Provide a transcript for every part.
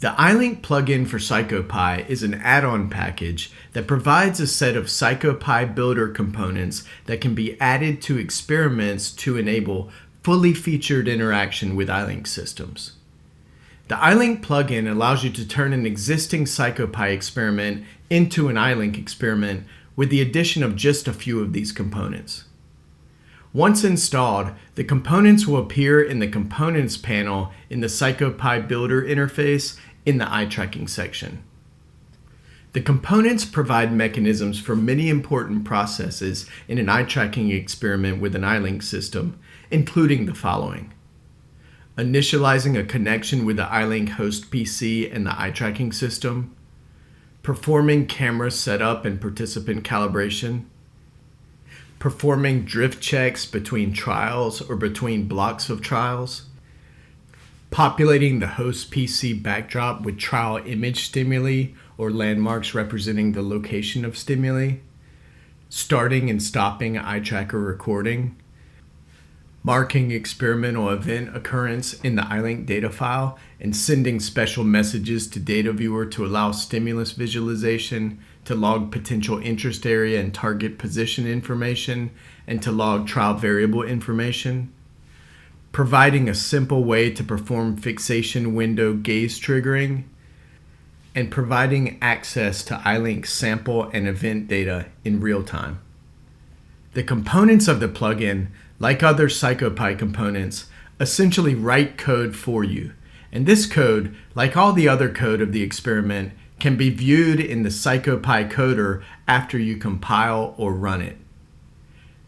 The EyeLink plugin for PsychoPy is an add-on package that provides a set of PsychoPy builder components that can be added to experiments to enable fully featured interaction with EyeLink systems. The EyeLink plugin allows you to turn an existing PsychoPy experiment into an EyeLink experiment with the addition of just a few of these components. Once installed, the components will appear in the Components panel in the PsychoPy Builder interface in the eye tracking section. The components provide mechanisms for many important processes in an eye tracking experiment with an EyeLink system, including the following: initializing a connection with the EyeLink host PC and the eye tracking system, performing camera setup and participant calibration, performing drift checks between trials or between blocks of trials, populating the host PC backdrop with trial image stimuli or landmarks representing the location of stimuli, starting and stopping eye tracker recording, marking experimental event occurrence in the EyeLink data file and sending special messages to data viewer to allow stimulus visualization, to log potential interest area and target position information, and to log trial variable information, providing a simple way to perform fixation window gaze triggering, and providing access to EyeLink sample and event data in real time. The components of the plugin, like other PsychoPy components, essentially write code for you, and this code, like all the other code of the experiment, can be viewed in the PsychoPy coder after you compile or run it.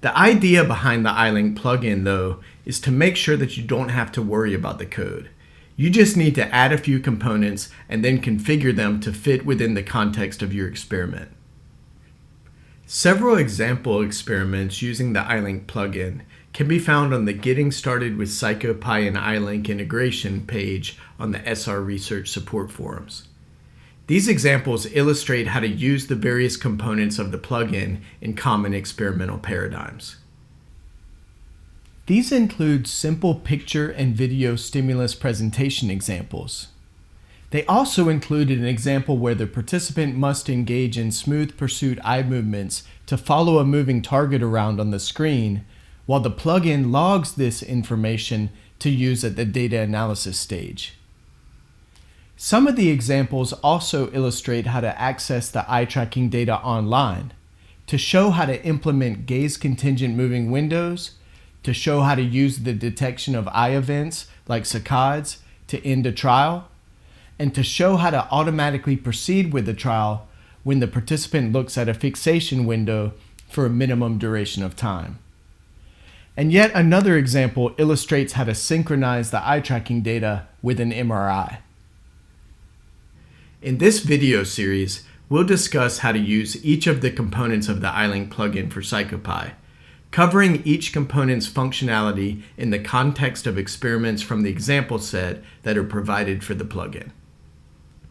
The idea behind the EyeLink plugin, though, is to make sure that you don't have to worry about the code. You just need to add a few components and then configure them to fit within the context of your experiment. Several example experiments using the EyeLink plugin can be found on the Getting Started with PsychoPy and EyeLink integration page on the SR Research support forums. These examples illustrate how to use the various components of the plugin in common experimental paradigms. These include simple picture and video stimulus presentation examples. They also included an example where the participant must engage in smooth pursuit eye movements to follow a moving target around on the screen, while the plugin logs this information to use at the data analysis stage. Some of the examples also illustrate how to access the eye tracking data online, to show how to implement gaze contingent moving windows, to show how to use the detection of eye events like saccades to end a trial, and to show how to automatically proceed with the trial when the participant looks at a fixation window for a minimum duration of time. And yet another example illustrates how to synchronize the eye tracking data with an MRI. In this video series, we'll discuss how to use each of the components of the EyeLink plugin for PsychoPy, covering each component's functionality in the context of experiments from the example set that are provided for the plugin.